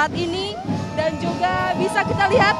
saat ini. Dan juga bisa kita lihat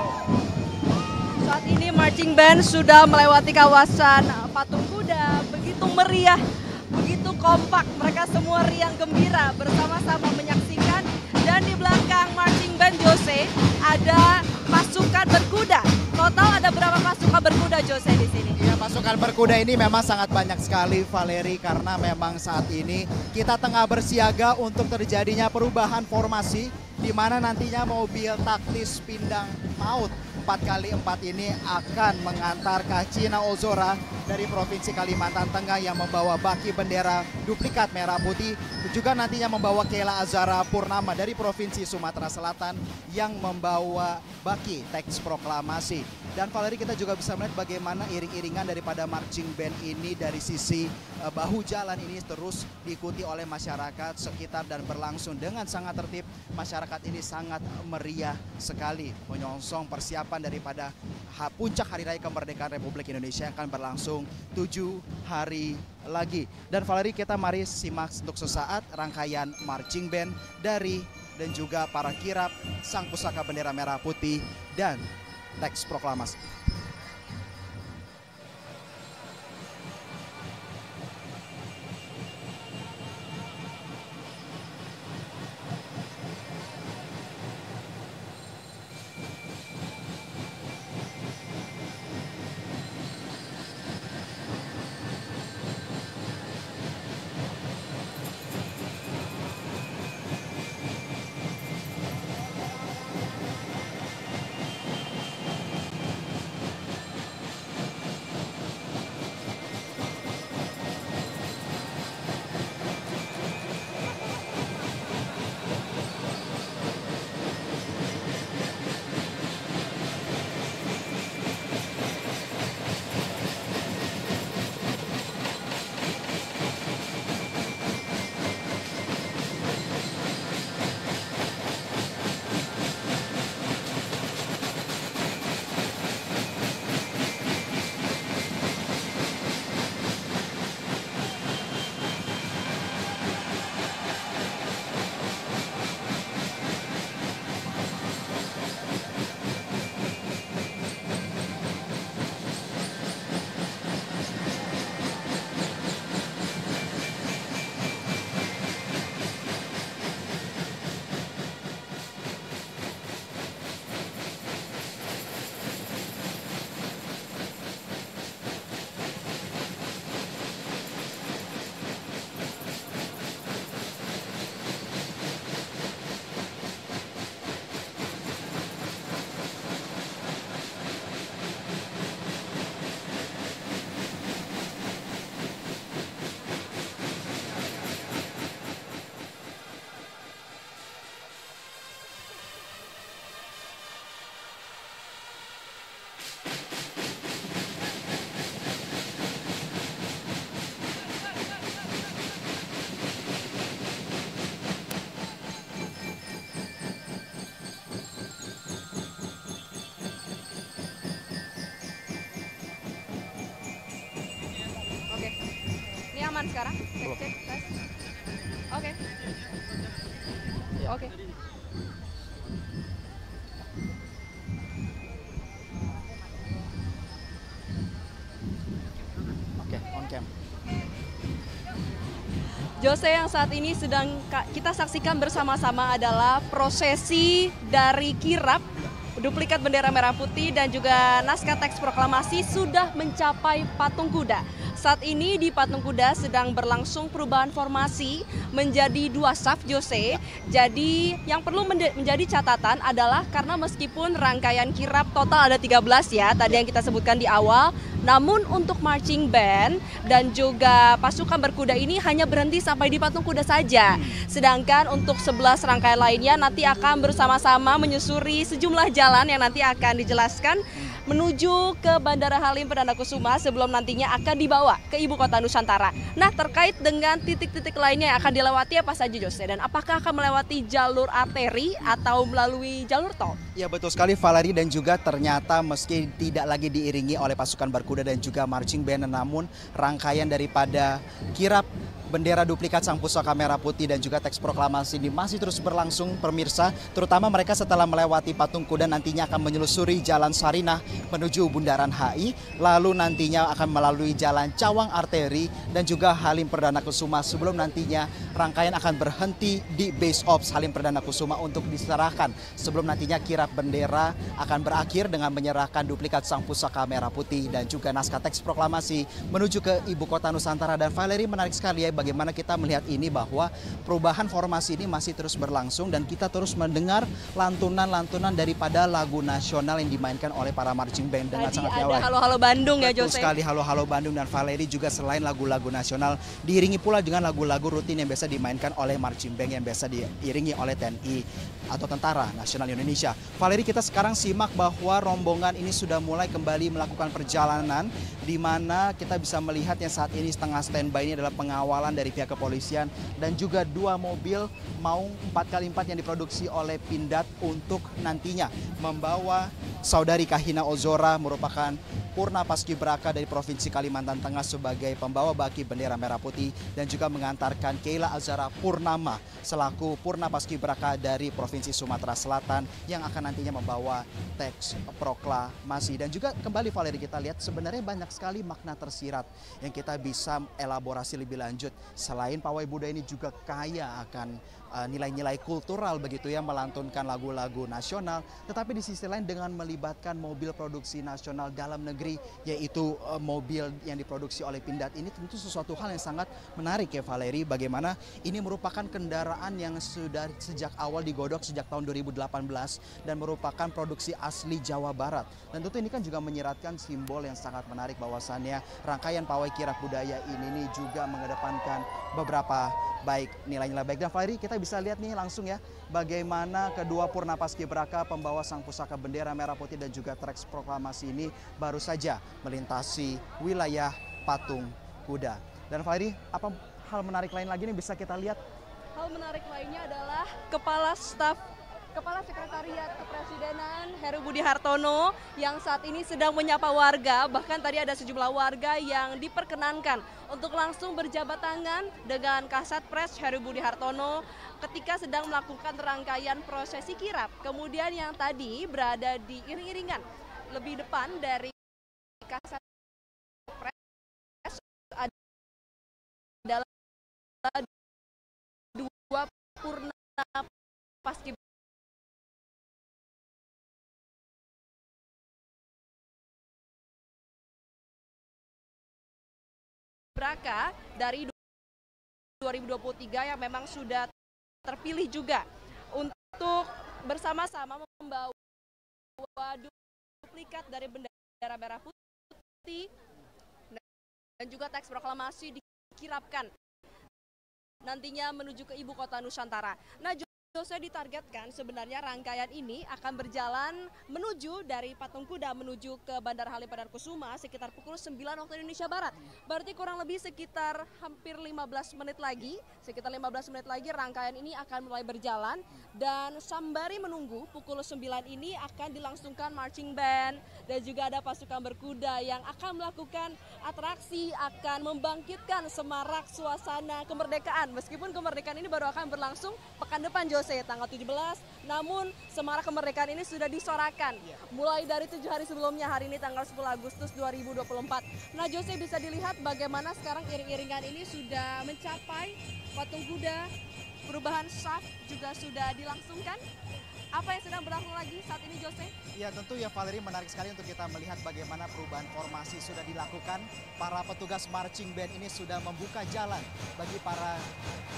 saat ini marching band sudah melewati kawasan patung kuda. Begitu meriah, begitu kompak, mereka semua riang gembira bersama-sama menyaksikan. Dan di belakang marching band Jose ada pasukan berkuda. Total ada berapa pasukan berkuda Jose di sini? Ya, pasukan berkuda ini memang sangat banyak sekali Valeri, karena memang saat ini kita tengah bersiaga untuk terjadinya perubahan formasi di mana nantinya mobil taktis pindang maut 4x4 ini akan mengantar Kacina Ozora dari Provinsi Kalimantan Tengah yang membawa baki bendera duplikat merah putih, juga nantinya membawa Kela Azara Purnama dari Provinsi Sumatera Selatan yang membawa baki teks proklamasi. Dan Valeri, kita juga bisa melihat bagaimana iring-iringan daripada marching band ini dari sisi bahu jalan ini terus diikuti oleh masyarakat sekitar dan berlangsung dengan sangat tertib. Masyarakat ini sangat meriah sekali menyongsong persiapan daripada puncak Hari Raya Kemerdekaan Republik Indonesia yang akan berlangsung 7 hari lagi. Dan Valeri, kita mari simak untuk sesaat rangkaian marching band dari dan juga para kirap sang pusaka bendera merah putih dan teks proklamasi. Aman sekarang? Cek, tes. Oke. Oke. Oke, on cam. Jose, yang saat ini sedang kita saksikan bersama-sama adalah prosesi dari kirap duplikat bendera merah putih dan juga naskah teks proklamasi sudah mencapai patung kuda. Saat ini di patung kuda sedang berlangsung perubahan formasi menjadi 2 saf, Jose. Jadi yang perlu menjadi catatan adalah karena meskipun rangkaian kirap total ada 13 ya, tadi yang kita sebutkan di awal, namun untuk marching band dan juga pasukan berkuda ini hanya berhenti sampai di patung kuda saja. Sedangkan untuk 11 rangkaian lainnya nanti akan bersama-sama menyusuri sejumlah jalan yang nanti akan dijelaskan menuju ke Bandara Halim Perdana Kusuma sebelum nantinya akan dibawa ke Ibu Kota Nusantara. Nah, terkait dengan titik-titik lainnya yang akan dilewati apa saja, Jose? Dan apakah akan melewati jalur arteri atau melalui jalur tol? Ya, betul sekali Valeri, dan juga ternyata meski tidak lagi diiringi oleh pasukan berkuda dan juga marching band, namun rangkaian daripada kirap bendera duplikat Sang Pusaka Merah Putih dan juga teks proklamasi ini masih terus berlangsung pemirsa. Terutama mereka setelah melewati patung kuda nantinya akan menyelusuri Jalan Sarinah menuju Bundaran HI. Lalu nantinya akan melalui Jalan Cawang Arteri dan juga Halim Perdana Kusuma sebelum nantinya rangkaian akan berhenti di Base Ops Halim Perdana Kusuma untuk diserahkan. Sebelum nantinya kirap bendera akan berakhir dengan menyerahkan duplikat Sang Pusaka Merah Putih dan juga naskah teks proklamasi menuju ke Ibu Kota Nusantara. Dan Valeri, menarik sekali ya bagaimana kita melihat ini bahwa perubahan formasi ini masih terus berlangsung dan kita terus mendengar lantunan-lantunan daripada lagu nasional yang dimainkan oleh para marching band dengan Tadi sangat ada nyawai. Halo-Halo Bandung ya Betul Jose. sekali, Halo-Halo Bandung. Dan Valeri juga selain lagu-lagu nasional diiringi pula dengan lagu-lagu rutin yang biasa dimainkan oleh marching band yang biasa diiringi oleh TNI atau Tentara Nasional Indonesia. Valeri, kita sekarang simak bahwa rombongan ini sudah mulai kembali melakukan perjalanan di mana kita bisa melihat yang saat ini setengah standby ini adalah pengawalan dari pihak kepolisian dan juga 2 mobil Maung 4x4 yang diproduksi oleh Pindad untuk nantinya membawa saudari Kahina Ozora merupakan Purna Paskibraka dari Provinsi Kalimantan Tengah sebagai pembawa baki bendera merah putih dan juga mengantarkan Keila Azara Purnama selaku Purna Paskibraka dari Provinsi Sumatera Selatan yang akan nantinya membawa teks proklamasi. Dan juga kembali Valeri, kita lihat sebenarnya banyak sekali makna tersirat yang kita bisa elaborasi lebih lanjut. Selain pawai Buddha ini juga kaya akan nilai-nilai kultural begitu ya, melantunkan lagu-lagu nasional, tetapi di sisi lain dengan melibatkan mobil produksi nasional dalam negeri yaitu mobil yang diproduksi oleh Pindad ini tentu sesuatu hal yang sangat menarik ya Valeri, bagaimana ini merupakan kendaraan yang sudah sejak awal digodok sejak tahun 2018 dan merupakan produksi asli Jawa Barat. Dan tentu ini kan juga menyiratkan simbol yang sangat menarik bahwasannya rangkaian pawai kirap budaya ini juga mengedepankan beberapa baik nilai-nilai baik. Dan Valeri, kita bisa lihat nih langsung ya bagaimana kedua Purna Paskibraka pembawa Sang Pusaka Bendera Merah Putih dan juga teks proklamasi ini baru saja melintasi wilayah Patung Kuda. Dan Valeri, apa hal menarik lain lagi nih bisa kita lihat? Hal menarik lainnya adalah Kepala Sekretariat Kepresidenan Heru Budi Hartono yang saat ini sedang menyapa warga. Bahkan tadi ada sejumlah warga yang diperkenankan untuk langsung berjabat tangan dengan Kasat Pres Heru Budi Hartono ketika sedang melakukan rangkaian prosesi kirap. Kemudian yang tadi berada di iring-iringan lebih depan dari Kasat Pres adalah 2 Purna Paskibraka dari 2023 yang memang sudah terpilih juga untuk bersama-sama membawa duplikat dari bendera merah putih dan juga teks proklamasi dikirapkan nantinya menuju ke Ibu Kota Nusantara. Nah, Jose, ditargetkan sebenarnya rangkaian ini akan berjalan menuju dari Patung Kuda menuju ke Bandara Halim Perdana Kusuma sekitar pukul 9 waktu Indonesia Barat. Berarti kurang lebih sekitar hampir 15 menit lagi, rangkaian ini akan mulai berjalan dan sembari menunggu pukul 9 ini akan dilangsungkan marching band dan juga ada pasukan berkuda yang akan melakukan atraksi, akan membangkitkan semarak suasana kemerdekaan. Meskipun kemerdekaan ini baru akan berlangsung pekan depan Jose, tanggal 17, namun semarak kemerdekaan ini sudah disorakan mulai dari 7 hari sebelumnya, hari ini tanggal 10 Agustus 2024. Nah Jose, bisa dilihat bagaimana sekarang iring-iringan ini sudah mencapai Patung Kuda, perubahan saf juga sudah dilangsungkan. Apa yang sedang berlangsung lagi saat ini Jose? Ya tentu ya Valeri, menarik sekali untuk kita melihat bagaimana perubahan formasi sudah dilakukan. Para petugas marching band ini sudah membuka jalan bagi para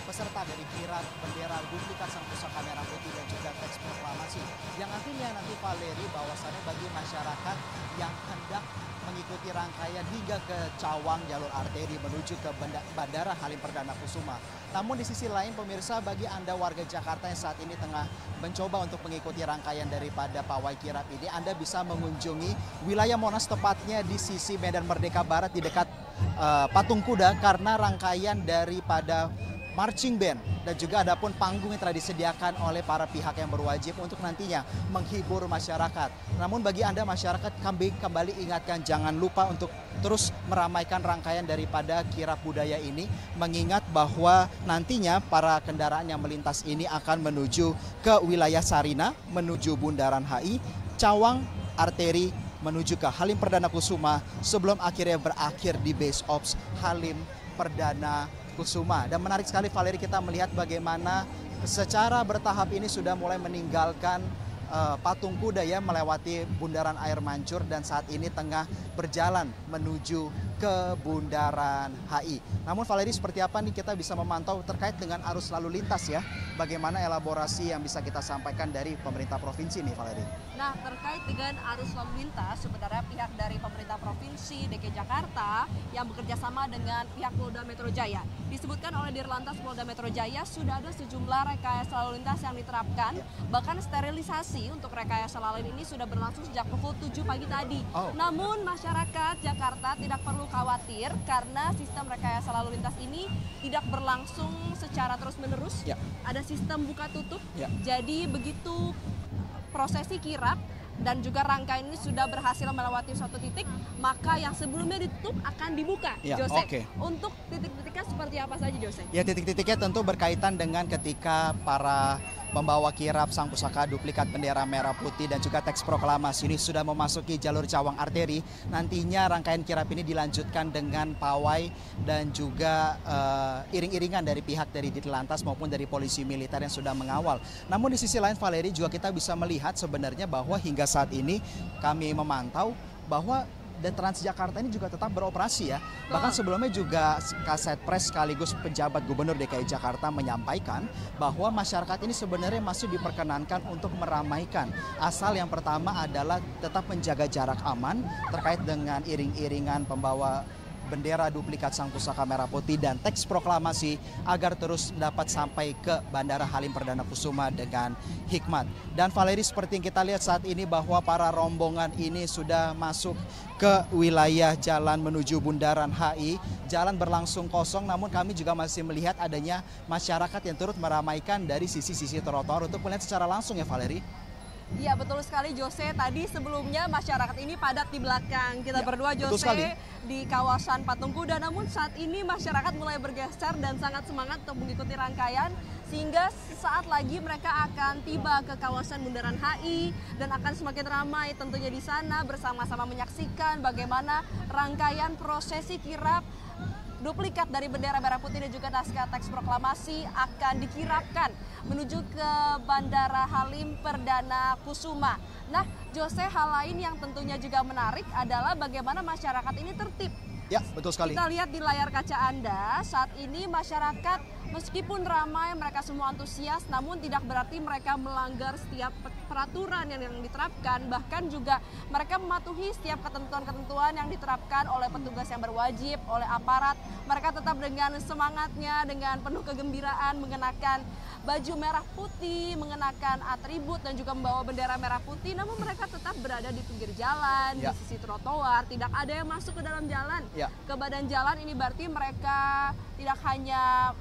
peserta dari kirap bendera duplikat Sang Pusaka Merah Putih dan juga teks proklamasi. Yang nantinya Valeri bahwasannya bagi masyarakat yang hendak mengikuti rangkaian hingga ke Cawang jalur arteri menuju ke Bandara Halim Perdana Kusuma. Namun di sisi lain pemirsa, bagi Anda warga Jakarta yang saat ini tengah mencoba untuk mengikuti rangkaian daripada pawai kirap ini, Anda bisa mengunjungi wilayah Monas, tepatnya di sisi Medan Merdeka Barat di dekat Patung Kuda, karena rangkaian daripada marching band, dan juga ada pun panggung yang telah disediakan oleh para pihak yang berwajib untuk nantinya menghibur masyarakat. Namun bagi Anda masyarakat, kami kembali ingatkan jangan lupa untuk terus meramaikan rangkaian daripada kirap budaya ini, mengingat bahwa nantinya para kendaraan yang melintas ini akan menuju ke wilayah Sarina, menuju Bundaran HI, Cawang, Arteri, menuju ke Halim Perdana Kusuma sebelum akhirnya berakhir di Base Ops Halim Perdana Kusuma. Dan menarik sekali Valeri, kita melihat bagaimana secara bertahap ini sudah mulai meninggalkan patung kuda ya, melewati Bundaran Air Mancur dan saat ini tengah berjalan menuju ke Bundaran HI. Namun Valeri, seperti apa nih kita bisa memantau terkait dengan arus lalu lintas ya? Bagaimana elaborasi yang bisa kita sampaikan dari pemerintah provinsi nih Valeri? Nah, terkait dengan arus lalu lintas, sebenarnya pihak dari pemerintah provinsi DKI Jakarta yang bekerja sama dengan pihak Polda Metro Jaya, disebutkan oleh Dirlantas Polda Metro Jaya sudah ada sejumlah rekayasa lalu lintas yang diterapkan, bahkan sterilisasi untuk rekayasa lalu lintas ini sudah berlangsung sejak pukul 7 pagi tadi. Namun masyarakat Jakarta tidak perlu khawatir karena sistem rekayasa lalu lintas ini tidak berlangsung secara terus-menerus. Ada sistem buka tutup. Jadi begitu prosesi kirap dan juga rangkaian ini sudah berhasil melewati suatu titik, maka yang sebelumnya ditutup akan dibuka. Jose, untuk titik-titiknya seperti apa saja, Jose? Ya, titik-titiknya tentu berkaitan dengan ketika para pembawa kirap Sang Pusaka duplikat bendera merah putih dan juga teks proklamasi ini sudah memasuki jalur Cawang Arteri. Nantinya rangkaian kirap ini dilanjutkan dengan pawai dan juga iring-iringan dari pihak dari Dirlantas maupun dari polisi militer yang sudah mengawal. Namun di sisi lain Valeri, juga kita bisa melihat sebenarnya bahwa hingga saat ini kami memantau bahwa Transjakarta ini juga tetap beroperasi ya. Bahkan sebelumnya juga Kasetpres sekaligus pejabat Gubernur DKI Jakarta menyampaikan bahwa masyarakat ini sebenarnya masih diperkenankan untuk meramaikan. Asal yang pertama adalah tetap menjaga jarak aman terkait dengan iring-iringan pembawa bendera duplikat Sang Pusaka Merah Putih dan teks proklamasi agar terus dapat sampai ke Bandara Halim Perdana Kusuma dengan hikmat. Dan Valeri, seperti yang kita lihat saat ini bahwa para rombongan ini sudah masuk ke wilayah jalan menuju Bundaran HI. Jalan berlangsung kosong, namun kami juga masih melihat adanya masyarakat yang turut meramaikan dari sisi-sisi trotoar untuk melihat secara langsung ya Valeri. Iya, betul sekali Jose. Tadi sebelumnya masyarakat ini padat di belakang kita berdua Jose di kawasan Patung Kuda. Namun saat ini masyarakat mulai bergeser dan sangat semangat untuk mengikuti rangkaian. Sehingga sesaat lagi mereka akan tiba ke kawasan Bundaran HI dan akan semakin ramai tentunya di sana bersama-sama menyaksikan bagaimana rangkaian prosesi kirap duplikat dari bendera merah putih dan juga naskah teks proklamasi akan dikirapkan menuju ke Bandara Halim Perdana Kusuma. Nah, Jose, hal lain yang tentunya juga menarik adalah bagaimana masyarakat ini tertib. Ya, betul sekali. Kita lihat di layar kaca Anda, saat ini masyarakat meskipun ramai, mereka semua antusias, namun tidak berarti mereka melanggar setiap peraturan yang diterapkan. Bahkan juga mereka mematuhi setiap ketentuan-ketentuan yang diterapkan oleh petugas yang berwajib, oleh aparat. Mereka tetap dengan semangatnya, dengan penuh kegembiraan mengenakan baju merah putih, mengenakan atribut dan juga membawa bendera merah putih. Namun mereka tetap berada di pinggir jalan, di sisi trotoar, tidak ada yang masuk ke dalam jalan. Ke badan jalan. Ini berarti mereka tidak hanya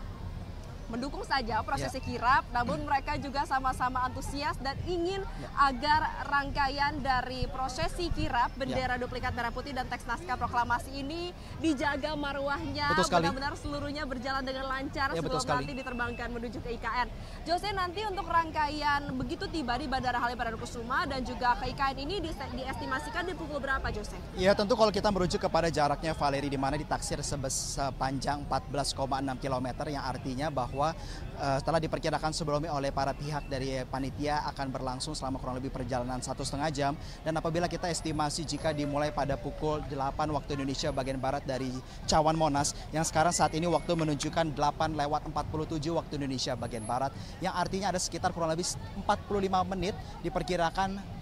mendukung saja prosesi kirap, namun mereka juga sama-sama antusias dan ingin agar rangkaian dari prosesi kirap bendera duplikat merah putih dan teks naskah proklamasi ini dijaga marwahnya, benar-benar seluruhnya berjalan dengan lancar sebelum nanti diterbangkan menuju ke IKN. Jose, nanti untuk rangkaian begitu tiba di Bandara Halim Perdana Kusuma dan juga ke IKN ini diestimasikan di pukul berapa, Jose? Ya, tentu kalau kita merujuk kepada jaraknya Valeri, di mana ditaksir sepanjang 14,6 km, yang artinya bahwa setelah diperkirakan sebelumnya oleh para pihak dari panitia akan berlangsung selama kurang lebih perjalanan 1,5 jam. Dan apabila kita estimasi jika dimulai pada pukul 8 waktu Indonesia bagian Barat dari Cawan Monas, yang sekarang saat ini waktu menunjukkan 8:47 waktu Indonesia bagian Barat, yang artinya ada sekitar kurang lebih 45 menit diperkirakan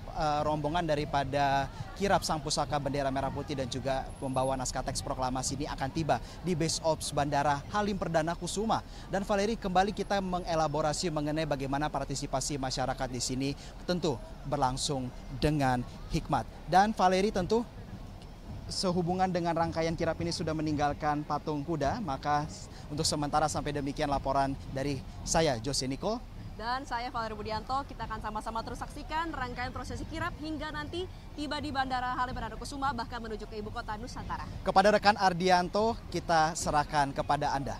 rombongan daripada kirap Sang Pusaka bendera merah putih dan juga membawa naskah teks proklamasi ini akan tiba di Base Ops Bandara Halim Perdana Kusuma. Dan Valeri, kembali kita mengelaborasi mengenai bagaimana partisipasi masyarakat di sini tentu berlangsung dengan hikmat. Dan Valeri, tentu sehubungan dengan rangkaian kirap ini sudah meninggalkan patung kuda, maka untuk sementara sampai demikian laporan dari saya, Jose Nicole. Dan saya Valery Budianto, kita akan sama-sama terus saksikan rangkaian prosesi kirap hingga nanti tiba di Bandara Halim Perdana Kusuma bahkan menuju ke ibu kota Nusantara. Kepada rekan Ardianto, kita serahkan kepada Anda.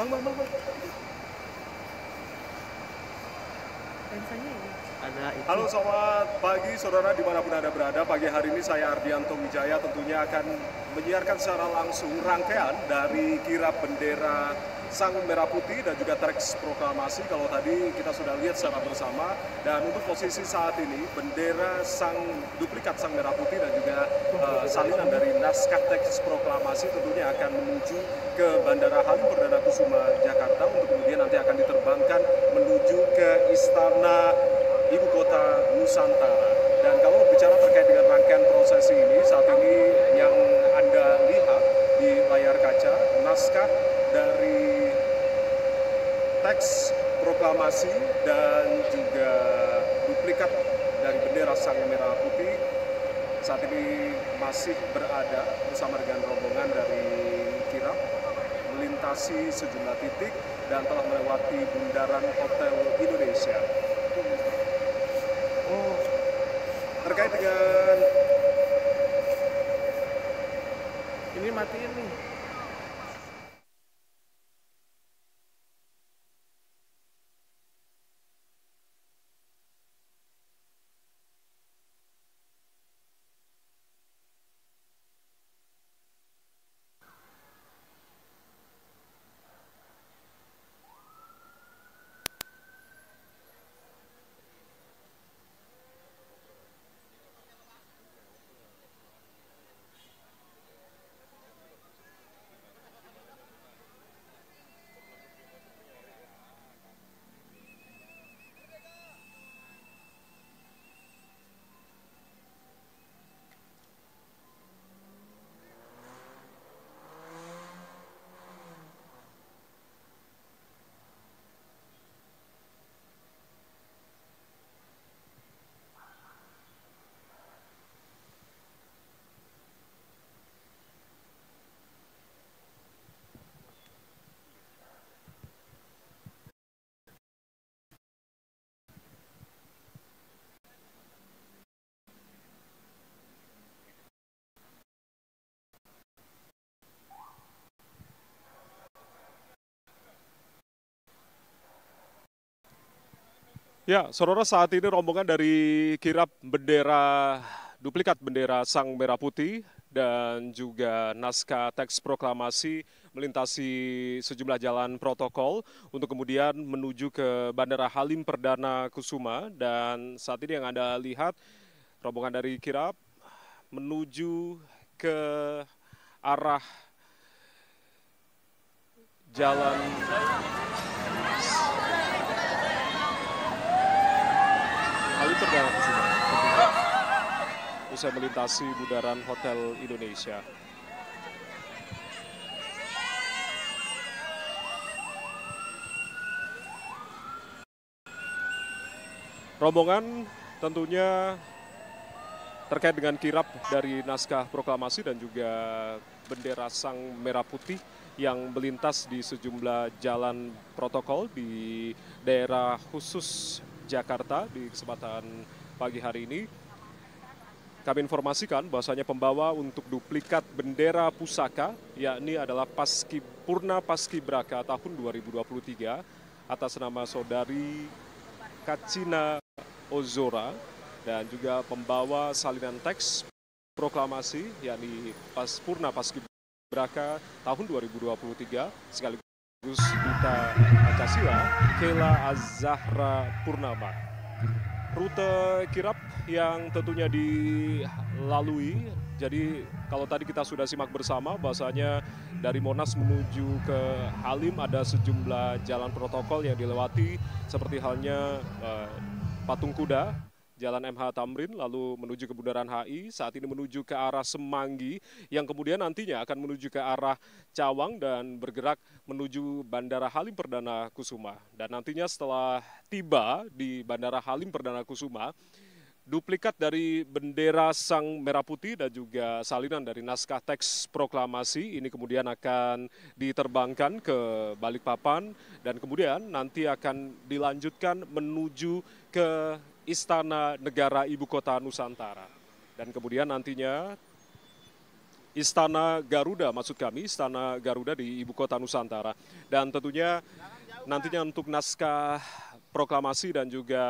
Bang. Halo, selamat pagi saudara dimanapun Anda berada. Pagi hari ini saya Ardianto Wijaya tentunya akan menyiarkan secara langsung rangkaian dari kirap bendera Sang Merah Putih dan juga teks proklamasi. Kalau tadi kita sudah lihat secara bersama, dan untuk posisi saat ini bendera duplikat Sang Merah Putih dan juga salinan dari naskah teks proklamasi tentunya akan menuju ke Bandara Halim Perdana Kusuma Jakarta untuk kemudian nanti akan diterbangkan menuju ke Istana Ibu Kota Nusantara. Dan kalau bicara terkait dengan rangkaian prosesi ini, saat ini yang Anda lihat di layar kaca naskah dari teks proklamasi dan juga duplikat dari bendera Sang Merah Putih saat ini masih berada bersama dengan rombongan dari kirap melintasi sejumlah titik dan telah melewati bundaran Hotel Indonesia. Terkait dengan ini matiin nih. Ya, saudara, saat ini rombongan dari kirap bendera, duplikat bendera Sang Merah Putih dan juga naskah teks proklamasi melintasi sejumlah jalan protokol untuk kemudian menuju ke Bandara Halim Perdana Kusuma. Dan saat ini yang Anda lihat, rombongan dari kirap menuju ke arah jalan Halim Perdana Kusuma, usai melintasi bundaran Hotel Indonesia. Rombongan tentunya terkait dengan kirap dari naskah proklamasi dan juga bendera Sang Merah Putih yang melintas di sejumlah jalan protokol di daerah khusus Jakarta di kesempatan pagi hari ini. Kami informasikan bahwasanya pembawa untuk duplikat bendera pusaka yakni adalah Purna Paskibraka tahun 2023 atas nama saudari Kacina Ozora dan juga pembawa salinan teks proklamasi yakni Purna Paskibraka tahun 2023 sekaligus Duta Pancasila Kela Azahra Purnama. Rute kirap yang tentunya dilalui, jadi kalau tadi kita sudah simak bersama bahwasanya dari Monas menuju ke Halim ada sejumlah jalan protokol yang dilewati seperti halnya Patung Kuda, Jalan MH Tamrin, lalu menuju ke Bundaran HI, saat ini menuju ke arah Semanggi, yang kemudian nantinya akan menuju ke arah Cawang dan bergerak menuju Bandara Halim Perdana Kusuma. Dan nantinya setelah tiba di Bandara Halim Perdana Kusuma, duplikat dari bendera Sang Merah Putih dan juga salinan dari naskah teks proklamasi ini kemudian akan diterbangkan ke Balikpapan dan kemudian nanti akan dilanjutkan menuju ke Istana Negara Ibu Kota Nusantara. Dan kemudian nantinya Istana Garuda, maksud kami Istana Garuda di Ibu Kota Nusantara. Dan tentunya nantinya untuk naskah proklamasi dan juga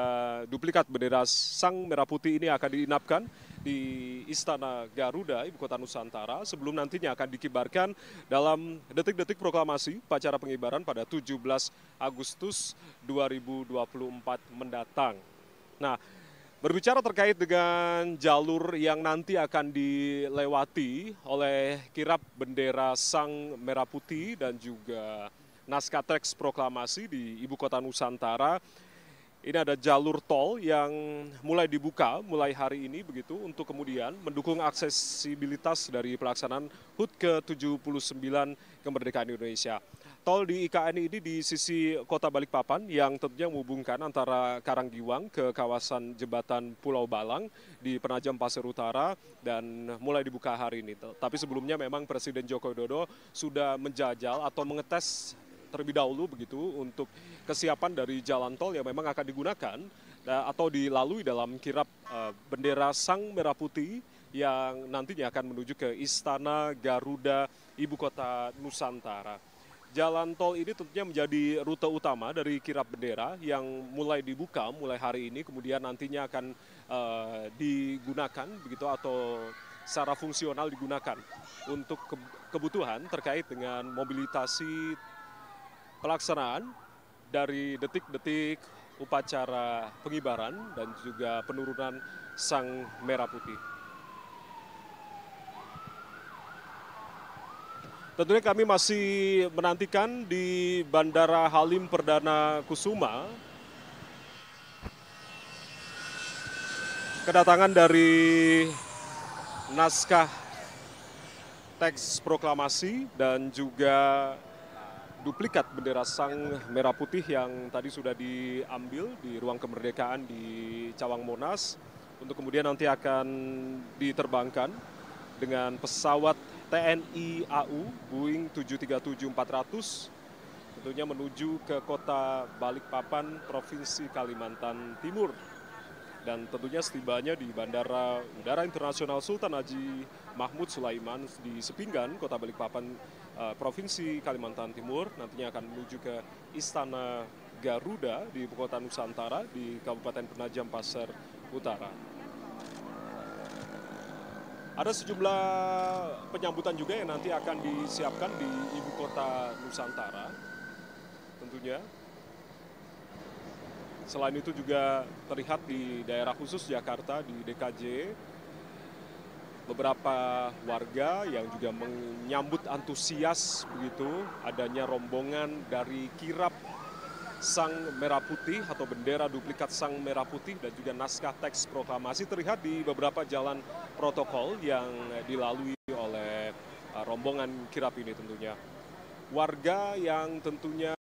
duplikat bendera Sang Merah Putih ini akan diinapkan di Istana Garuda, Ibu Kota Nusantara, sebelum nantinya akan dikibarkan dalam detik-detik proklamasi upacara pengibaran pada 17 Agustus 2024 mendatang. Nah, berbicara terkait dengan jalur yang nanti akan dilewati oleh kirap bendera Sang Merah Putih dan juga naskah teks proklamasi di Ibu Kota Nusantara, ini ada jalur tol yang mulai dibuka mulai hari ini begitu untuk kemudian mendukung aksesibilitas dari pelaksanaan HUT ke-79 kemerdekaan Indonesia. Tol di IKN ini di sisi Kota Balikpapan yang tentunya menghubungkan antara Karanggiwang ke kawasan Jembatan Pulau Balang di Penajam Pasir Utara dan mulai dibuka hari ini. Tapi sebelumnya memang Presiden Joko Widodo sudah menjajal atau mengetes terlebih dahulu begitu untuk kesiapan dari jalan tol yang memang akan digunakan atau dilalui dalam kirap bendera Sang Merah Putih yang nantinya akan menuju ke Istana Garuda Ibu Kota Nusantara. Jalan tol ini tentunya menjadi rute utama dari kirap bendera yang mulai dibuka mulai hari ini, kemudian nantinya akan digunakan begitu atau secara fungsional digunakan untuk kebutuhan terkait dengan mobilitasi pelaksanaan dari detik-detik upacara pengibaran dan juga penurunan Sang Merah Putih. Tentunya kami masih menantikan di Bandara Halim Perdana Kusuma kedatangan dari naskah teks proklamasi dan juga duplikat bendera Sang Merah Putih yang tadi sudah diambil di Ruang Kemerdekaan di Cawang Monas untuk kemudian nanti akan diterbangkan dengan pesawat TNI AU Boeing 737-400 tentunya menuju ke kota Balikpapan, Provinsi Kalimantan Timur. Dan tentunya setibanya di Bandara Udara Internasional Sultan Haji Mahmud Sulaiman di Sepinggan, Kota Balikpapan, Provinsi Kalimantan Timur, nantinya akan menuju ke Istana Garuda di Ibu Kota Nusantara di Kabupaten Penajam Pasir Utara. Ada sejumlah penyambutan juga yang nanti akan disiapkan di Ibu Kota Nusantara tentunya. Selain itu juga terlihat di daerah khusus Jakarta, di DKJ, beberapa warga yang juga menyambut antusias begitu adanya rombongan dari kirap Sang Merah Putih atau bendera duplikat Sang Merah Putih dan juga naskah teks proklamasi terlihat di beberapa jalan protokol yang dilalui oleh rombongan kirap ini tentunya. Warga yang tentunya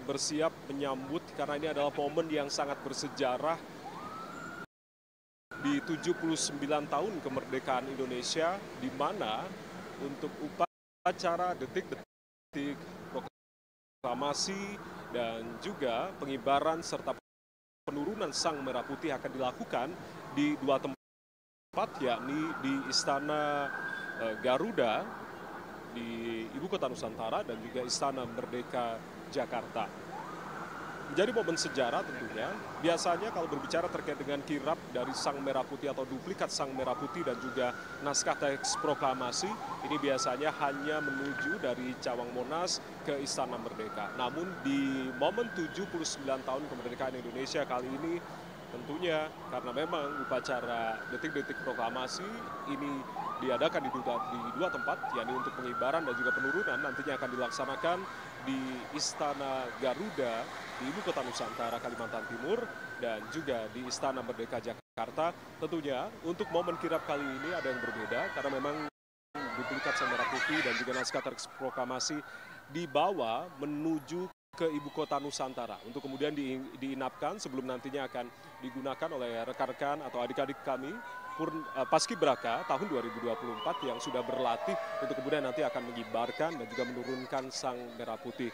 bersiap menyambut karena ini adalah momen yang sangat bersejarah di 79 tahun kemerdekaan Indonesia, di mana untuk upacara detik-detik proklamasi dan juga pengibaran serta penurunan Sang Merah Putih akan dilakukan di dua tempat, yakni di Istana Garuda di Ibu Kota Nusantara dan juga Istana Merdeka Jakarta. Menjadi momen sejarah tentunya. Biasanya kalau berbicara terkait dengan kirap dari Sang Merah Putih atau duplikat Sang Merah Putih dan juga naskah teks proklamasi, ini biasanya hanya menuju dari Cawang Monas ke Istana Merdeka. Namun di momen 79 tahun kemerdekaan Indonesia kali ini, tentunya karena memang upacara detik-detik proklamasi ini diadakan di dua tempat, yakni untuk pengibaran dan juga penurunan nantinya akan dilaksanakan di Istana Garuda di Ibu Kota Nusantara Kalimantan Timur dan juga di Istana Merdeka Jakarta. Tentunya untuk momen kirap kali ini ada yang berbeda karena memang duplikat Sang Merah Putih dan juga naskah teks proklamasi dibawa menuju ke Ibu Kota Nusantara untuk kemudian diinapkan sebelum nantinya akan digunakan oleh rekan-rekan atau adik-adik kami Paskibraka tahun 2024 yang sudah berlatih untuk kemudian nanti akan mengibarkan dan juga menurunkan Sang Merah Putih.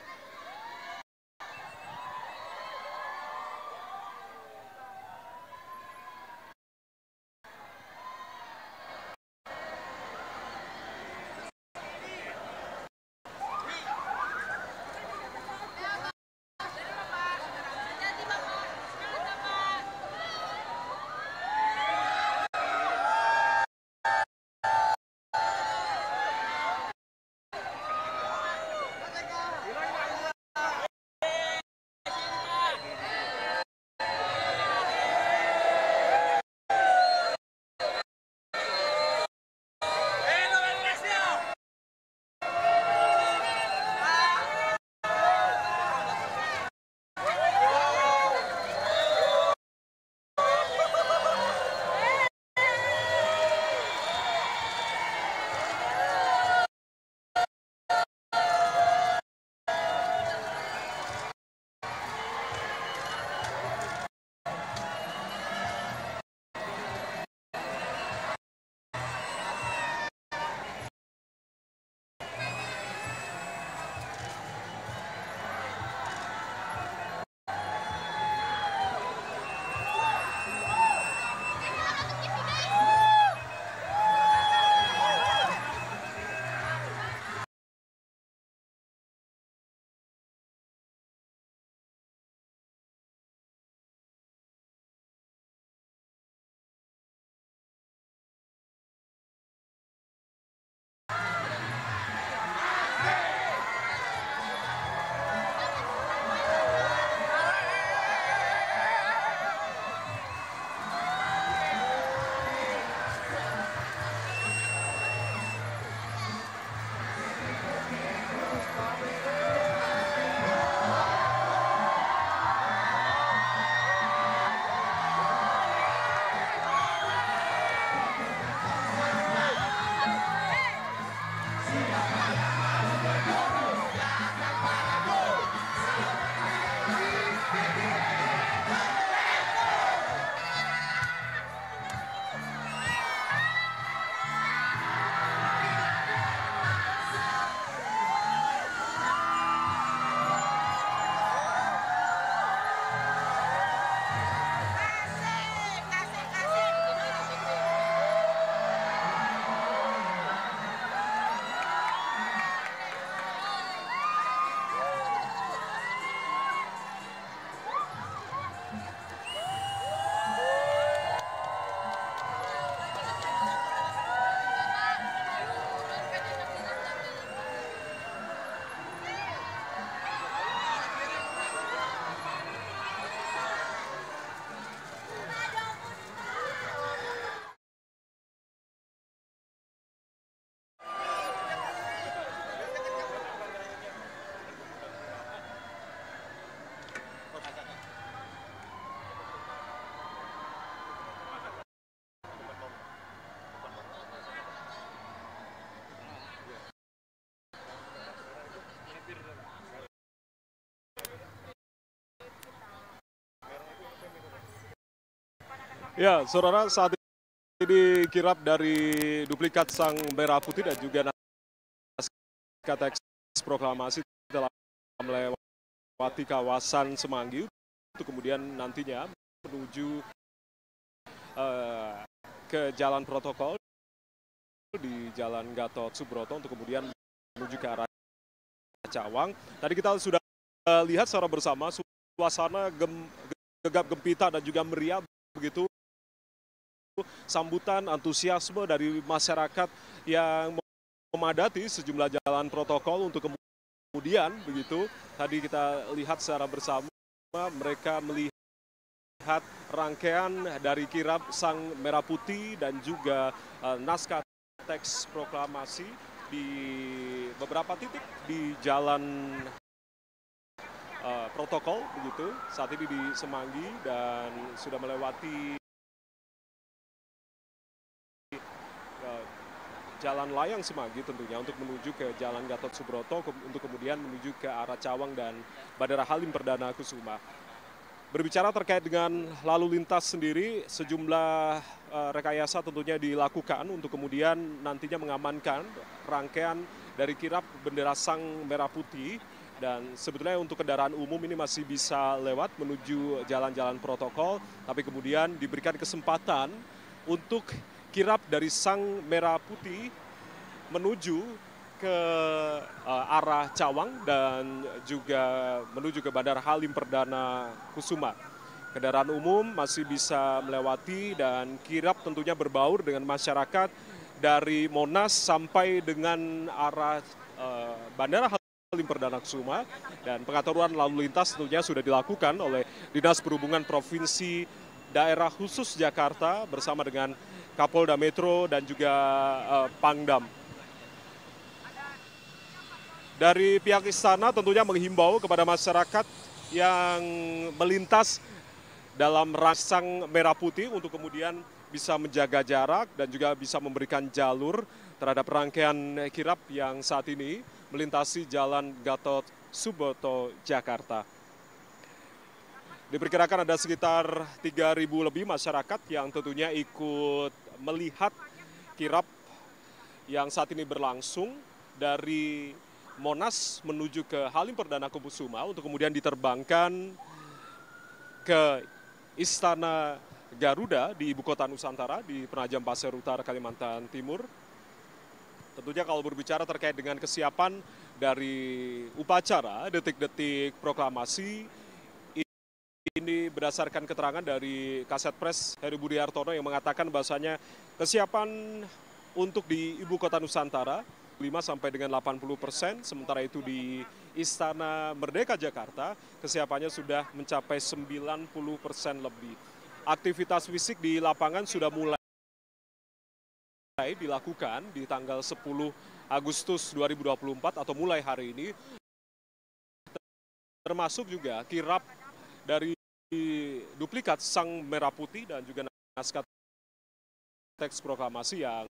Ya, saudara, saat ini kirap dari duplikat Sang Merah Putih dan juga naskah teks proklamasi telah melewati kawasan Semanggi untuk kemudian nantinya menuju ke jalan protokol di Jalan Gatot Subroto untuk kemudian menuju ke arah Cawang. Tadi kita sudah lihat secara bersama suasana gegap gempita dan juga meriah begitu, sambutan antusiasme dari masyarakat yang memadati sejumlah jalan protokol untuk kemudian begitu tadi kita lihat secara bersama mereka melihat rangkaian dari kirap Sang Merah Putih dan juga naskah teks proklamasi di beberapa titik di jalan protokol begitu saat ini di Semanggi dan sudah melewati Jalan Layang Semanggi tentunya untuk menuju ke Jalan Gatot Subroto untuk kemudian menuju ke arah Cawang dan Bandara Halim Perdana Kusuma. Berbicara terkait dengan lalu lintas sendiri, sejumlah rekayasa tentunya dilakukan untuk kemudian nantinya mengamankan rangkaian dari kirap bendera Sang Merah Putih dan sebetulnya untuk kendaraan umum ini masih bisa lewat menuju jalan-jalan protokol, tapi kemudian diberikan kesempatan untuk kirap dari Sang Merah Putih menuju ke arah Cawang dan juga menuju ke Bandara Halim Perdana Kusuma. Kendaraan umum masih bisa melewati dan kirap tentunya berbaur dengan masyarakat dari Monas sampai dengan arah Bandara Halim Perdana Kusuma dan pengaturan lalu lintas tentunya sudah dilakukan oleh Dinas Perhubungan Provinsi Daerah Khusus Jakarta bersama dengan Kapolda Metro dan juga Pangdam. Dari pihak istana tentunya menghimbau kepada masyarakat yang melintas dalam Sang Merah Putih untuk kemudian bisa menjaga jarak dan juga bisa memberikan jalur terhadap rangkaian kirap yang saat ini melintasi Jalan Gatot Subroto, Jakarta. Diperkirakan ada sekitar 3.000 lebih masyarakat yang tentunya ikut melihat kirap yang saat ini berlangsung dari Monas menuju ke Halim Perdana Kusuma untuk kemudian diterbangkan ke Istana Garuda di Ibu Kota Nusantara di Penajam Pasir Utara, Kalimantan Timur. Tentunya kalau berbicara terkait dengan kesiapan dari upacara detik-detik proklamasi, ini berdasarkan keterangan dari Kaset Pres Heru Budi Hartono yang mengatakan bahwasanya kesiapan untuk di Ibu Kota Nusantara 5 sampai dengan 80%, sementara itu di Istana Merdeka Jakarta kesiapannya sudah mencapai 90% lebih. Aktivitas fisik di lapangan sudah mulai dilakukan di tanggal 10 Agustus 2024 atau mulai hari ini, termasuk juga kirap dari duplikat Sang Merah Putih dan juga naskah teks proklamasi yang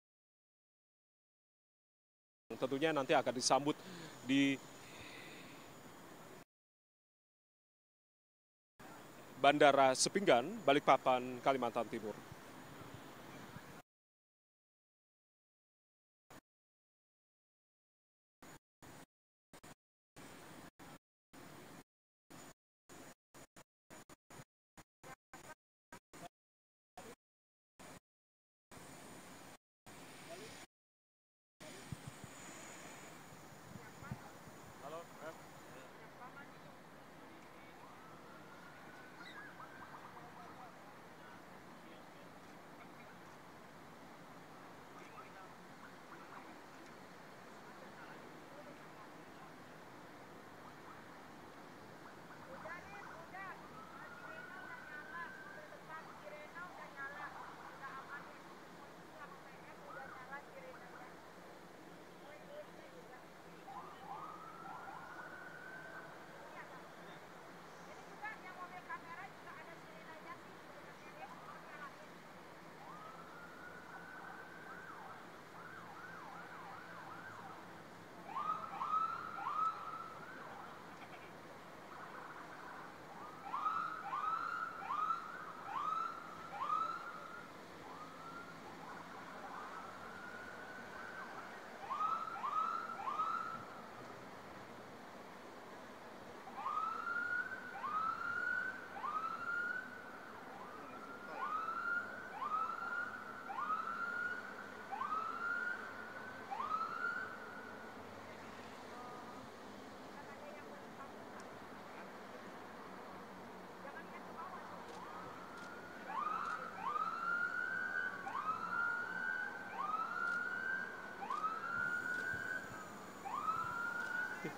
tentunya nanti akan disambut di Bandara Sepinggan, Balikpapan, Kalimantan Timur.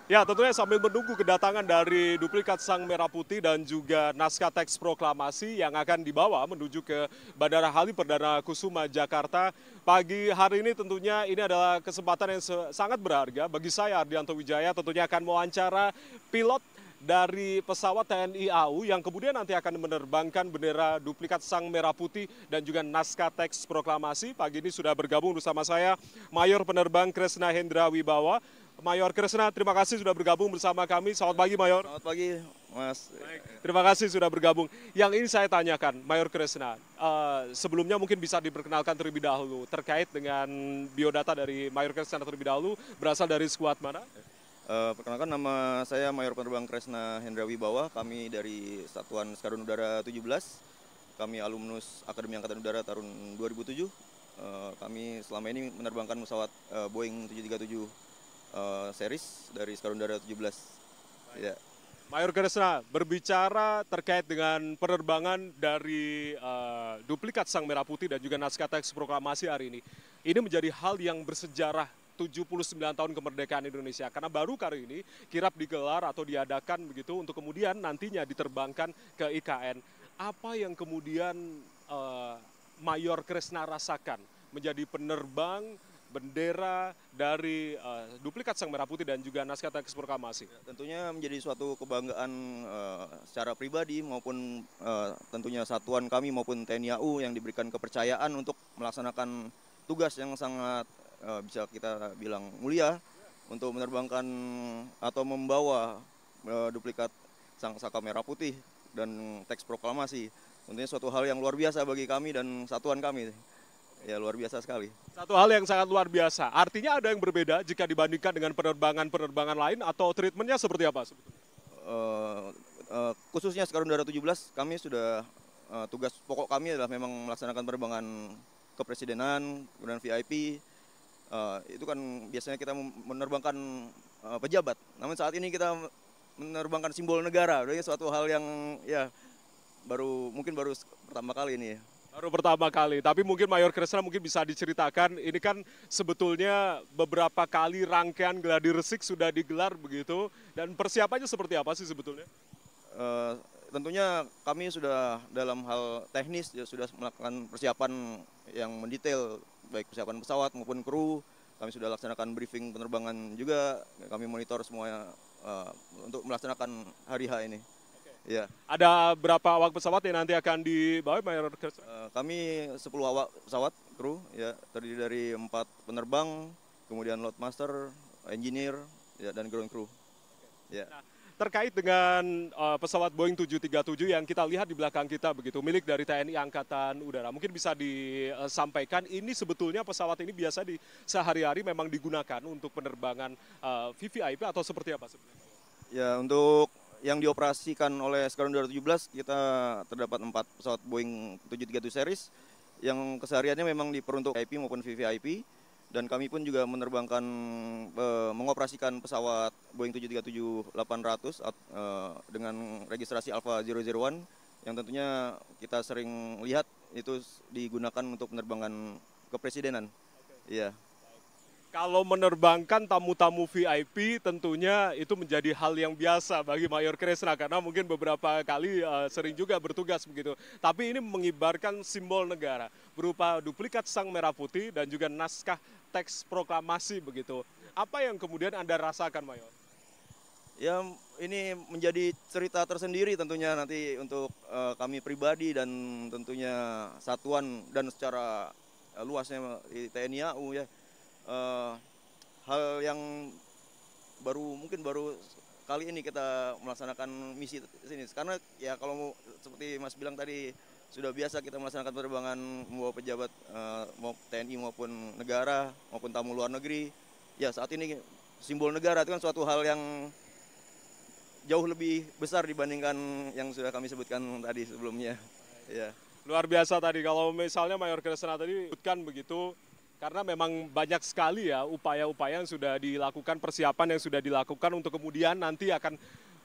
Ya, tentunya sambil menunggu kedatangan dari duplikat Sang Merah Putih dan juga naskah teks proklamasi yang akan dibawa menuju ke Bandara Halim Perdana Kusuma, Jakarta. Pagi hari ini tentunya ini adalah kesempatan yang sangat berharga bagi saya, Ardianto Wijaya, tentunya akan mewawancara pilot dari pesawat TNI AU yang kemudian nanti akan menerbangkan bendera duplikat Sang Merah Putih dan juga naskah teks proklamasi. Pagi ini sudah bergabung bersama saya Mayor Penerbang Kresna Hendra Wibawa. Mayor Kresna, terima kasih sudah bergabung bersama kami. Selamat pagi, Mayor. Selamat pagi, Mas. Baik, terima kasih sudah bergabung. Yang ini saya tanyakan, Mayor Kresna, sebelumnya mungkin bisa diperkenalkan terlebih dahulu terkait dengan biodata dari Mayor Kresna terlebih dahulu, berasal dari skuad mana? Perkenalkan, nama saya Mayor Penerbang Kresna Hendra Wibawa. Kami dari Satuan Skadron Udara 17. Kami alumnus Akademi Angkatan Udara tahun 2007. Kami selama ini menerbangkan pesawat Boeing 737 series dari Skadron Udara 17. Ya. Mayor Kresna, berbicara terkait dengan penerbangan dari duplikat Sang Merah Putih dan juga naskah teks proklamasi hari ini. Ini menjadi hal yang bersejarah 79 tahun kemerdekaan Indonesia. Karena baru kali ini kirap digelar atau diadakan begitu untuk kemudian nantinya diterbangkan ke IKN. Apa yang kemudian Mayor Kresna rasakan menjadi penerbang bendera dari duplikat Sang Merah Putih dan juga naskah teks proklamasi? Tentunya menjadi suatu kebanggaan secara pribadi maupun tentunya satuan kami maupun TNI AU yang diberikan kepercayaan untuk melaksanakan tugas yang sangat bisa kita bilang mulia untuk menerbangkan atau membawa duplikat Sang Saka Merah Putih dan teks proklamasi. Tentunya suatu hal yang luar biasa bagi kami dan satuan kami. Ya, luar biasa sekali. Satu hal yang sangat luar biasa. Artinya ada yang berbeda jika dibandingkan dengan penerbangan-penerbangan lain atau treatmentnya seperti apa sebetulnya? Khususnya Skadron Udara 17, kami sudah tugas pokok kami adalah memang melaksanakan penerbangan kepresidenan, kemudian VIP. Itu kan biasanya kita menerbangkan pejabat. Namun saat ini kita menerbangkan simbol negara. Ini suatu hal yang ya mungkin baru pertama kali ini. Baru pertama kali, tapi mungkin Mayor Kresna mungkin bisa diceritakan, ini kan sebetulnya beberapa kali rangkaian gladi resik sudah digelar begitu, dan persiapannya seperti apa sih sebetulnya? Tentunya kami sudah dalam hal teknis ya, sudah melakukan persiapan yang mendetail, baik persiapan pesawat maupun kru. Kami sudah laksanakan briefing penerbangan juga, kami monitor semuanya untuk melaksanakan hari H ini. Ya. Ada berapa awak pesawat yang nanti akan dibawa, Mayor Kresna? Kami 10 awak pesawat kru, ya, terdiri dari 4 penerbang, kemudian loadmaster, engineer, ya, dan ground crew. Ya. Nah, terkait dengan pesawat Boeing 737 yang kita lihat di belakang kita begitu, milik dari TNI Angkatan Udara, mungkin bisa disampaikan ini sebetulnya pesawat ini biasa di sehari-hari memang digunakan untuk penerbangan VVIP atau seperti apa sebenarnya? Ya, untuk yang dioperasikan oleh Skadron Udara 17, kita terdapat 4 pesawat Boeing 737 series yang kesehariannya memang diperuntuk VIP maupun VVIP, dan kami pun juga menerbangkan mengoperasikan pesawat Boeing 737-800 dengan registrasi Alpha 001 yang tentunya kita sering lihat itu digunakan untuk penerbangan kepresidenan. Iya. Kalau menerbangkan tamu-tamu VIP tentunya itu menjadi hal yang biasa bagi Mayor Kresna karena mungkin beberapa kali sering juga bertugas begitu. Tapi ini mengibarkan simbol negara berupa duplikat Sang Merah Putih dan juga naskah teks proklamasi begitu. Apa yang kemudian Anda rasakan, Mayor? Ya, ini menjadi cerita tersendiri tentunya nanti untuk kami pribadi dan tentunya satuan dan secara luasnya di TNI AU ya. Hal yang mungkin baru kali ini kita melaksanakan misi sini, karena ya kalau seperti Mas bilang tadi sudah biasa kita melaksanakan penerbangan membawa pejabat mau TNI maupun negara maupun tamu luar negeri. Ya, saat ini simbol negara itu kan suatu hal yang jauh lebih besar dibandingkan yang sudah kami sebutkan tadi sebelumnya. Ya. Luar biasa tadi kalau misalnya Mayor Kresna tadi sebutkan begitu. Karena memang banyak sekali ya upaya-upaya yang sudah dilakukan, persiapan yang sudah dilakukan untuk kemudian nanti akan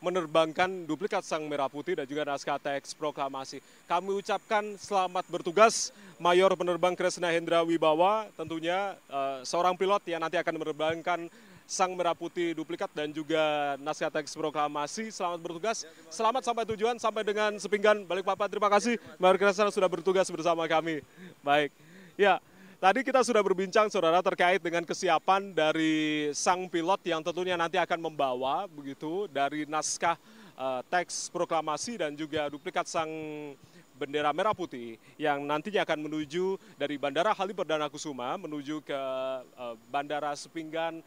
menerbangkan duplikat Sang Merah Putih dan juga naskah teks proklamasi. Kami ucapkan selamat bertugas Mayor Penerbang Kresna Hendra Wibawa, tentunya seorang pilot yang nanti akan menerbangkan Sang Merah Putih duplikat dan juga naskah teks proklamasi. Selamat bertugas, selamat sampai tujuan, sampai dengan sepinggan Balikpapan. Terima kasih Mbak Krisna sudah bertugas bersama kami. Baik, ya tadi kita sudah berbincang saudara terkait dengan kesiapan dari sang pilot yang tentunya nanti akan membawa begitu dari naskah teks proklamasi dan juga duplikat sang bendera merah putih yang nantinya akan menuju dari Bandara Halim Perdana Kusuma menuju ke Bandara Sepinggan,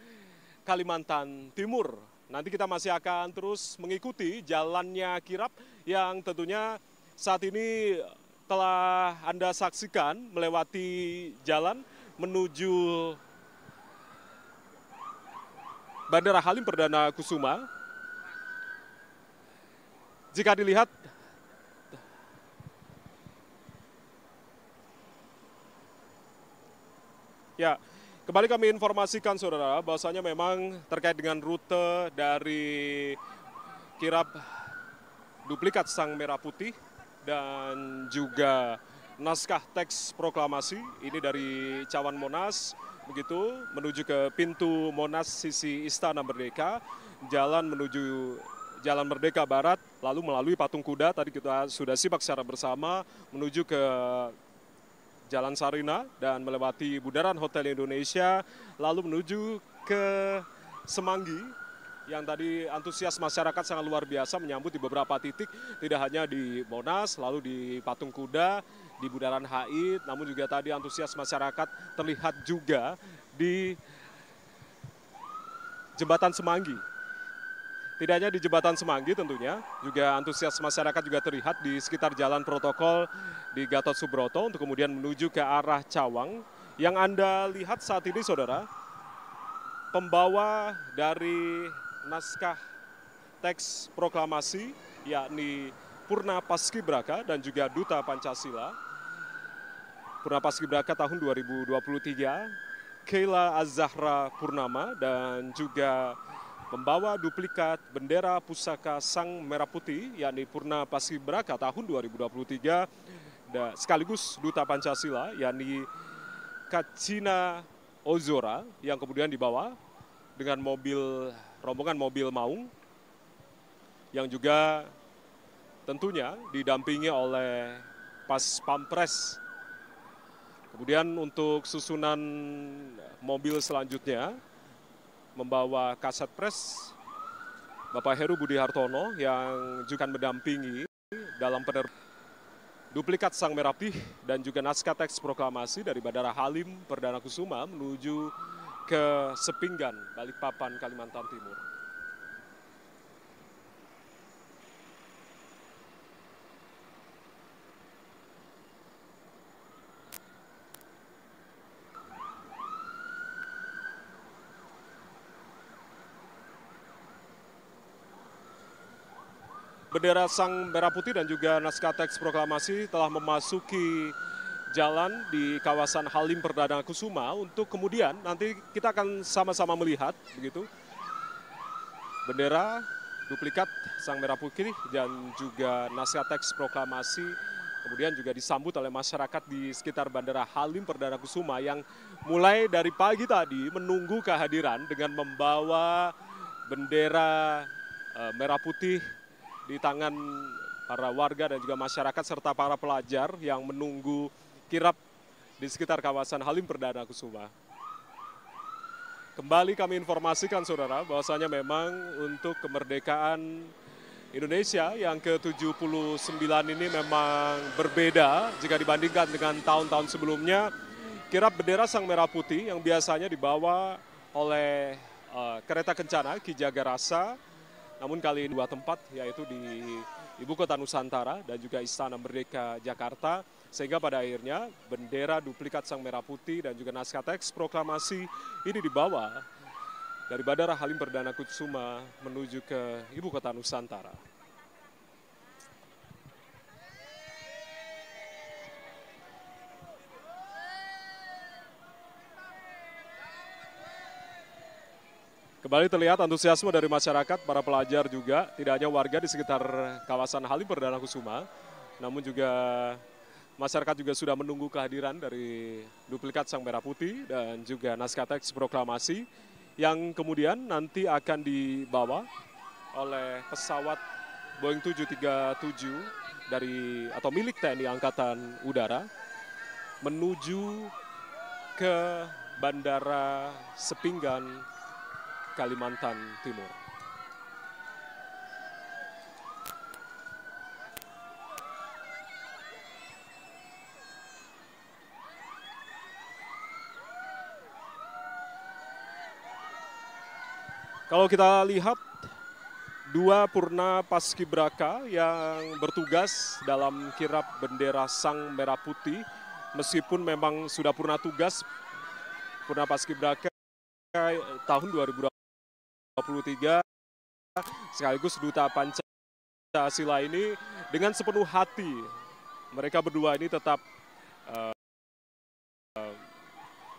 Kalimantan Timur. Nanti kita masih akan terus mengikuti jalannya kirap yang tentunya saat ini telah Anda saksikan melewati jalan menuju Bandara Halim Perdana Kusuma. Jika dilihat ya, kembali kami informasikan saudara bahwasanya memang terkait dengan rute dari kirap duplikat Sang Merah Putih dan juga naskah teks proklamasi ini dari Cawan Monas begitu menuju ke pintu Monas sisi Istana Merdeka, jalan menuju Jalan Merdeka Barat, lalu melalui Patung Kuda tadi kita sudah simak secara bersama menuju ke Jalan Sarina dan melewati Bundaran Hotel Indonesia, lalu menuju ke Semanggi yang tadi antusias masyarakat sangat luar biasa menyambut di beberapa titik, tidak hanya di Monas, lalu di Patung Kuda, di Bundaran HI, namun juga tadi antusias masyarakat terlihat juga di Jembatan Semanggi. Tidak hanya di Jembatan Semanggi tentunya, juga antusias masyarakat juga terlihat di sekitar jalan protokol di Gatot Subroto untuk kemudian menuju ke arah Cawang. Yang Anda lihat saat ini saudara, pembawa dari naskah teks proklamasi yakni Purna Paskibraka dan juga Duta Pancasila. Purna Paskibraka tahun 2023, Keila Azahra Purnama dan juga membawa duplikat bendera pusaka Sang Merah Putih yakni Purna Paskibraka tahun 2023 sekaligus Duta Pancasila yakni Kacina Ozora yang kemudian dibawa dengan rombongan mobil maung yang juga tentunya didampingi oleh Pas Pampres. Kemudian untuk susunan mobil selanjutnya membawa Kasat Pres Bapak Heru Budi Hartono yang juga mendampingi dalam duplikat Sang Merah Putih dan juga naskah teks proklamasi dari Bandara Halim Perdana Kusuma menuju ke Sepinggan, Balikpapan, Kalimantan Timur. Bendera Sang Merah Putih dan juga naskah teks proklamasi telah memasuki jalan di kawasan Halim Perdana Kusuma untuk kemudian nanti kita akan sama-sama melihat begitu bendera duplikat Sang Merah Putih dan juga naskah teks proklamasi kemudian juga disambut oleh masyarakat di sekitar Bandara Halim Perdana Kusuma yang mulai dari pagi tadi menunggu kehadiran dengan membawa bendera merah putih di tangan para warga dan juga masyarakat serta para pelajar yang menunggu kirap di sekitar kawasan Halim Perdana Kusuma. Kembali kami informasikan saudara bahwasanya memang untuk kemerdekaan Indonesia yang ke-79 ini memang berbeda jika dibandingkan dengan tahun-tahun sebelumnya. Kirap bendera Sang Merah Putih yang biasanya dibawa oleh kereta kencana Ki Jagarasa, namun kali ini dua tempat yaitu di Ibu Kota Nusantara dan juga Istana Merdeka Jakarta, sehingga pada akhirnya bendera duplikat Sang Merah Putih dan juga naskah teks proklamasi ini dibawa dari Bandara Halim Perdana Kusuma menuju ke Ibu Kota Nusantara. Kembali terlihat antusiasme dari masyarakat, para pelajar juga, tidak hanya warga di sekitar kawasan Halim Perdana Kusuma, namun juga masyarakat juga sudah menunggu kehadiran dari duplikat Sang Merah Putih dan juga naskah teks proklamasi yang kemudian nanti akan dibawa oleh pesawat Boeing 737 atau milik TNI Angkatan Udara menuju ke Bandara Sepinggan, Kalimantan Timur. Kalau kita lihat, 2 purna paskibraka yang bertugas dalam kirap bendera Sang Merah Putih, meskipun memang sudah purna tugas, purna paskibraka tahun 2023, sekaligus Duta Pancasila ini dengan sepenuh hati, mereka berdua ini tetap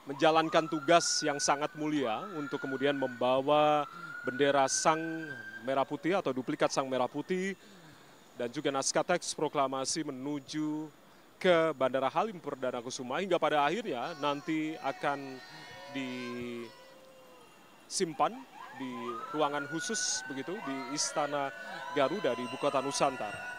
menjalankan tugas yang sangat mulia untuk kemudian membawa bendera Sang Merah Putih atau duplikat Sang Merah Putih dan juga naskah teks proklamasi menuju ke Bandara Halim Perdana Kusuma hingga pada akhirnya nanti akan disimpan di ruangan khusus begitu di Istana Garuda di Ibu Kota Nusantara.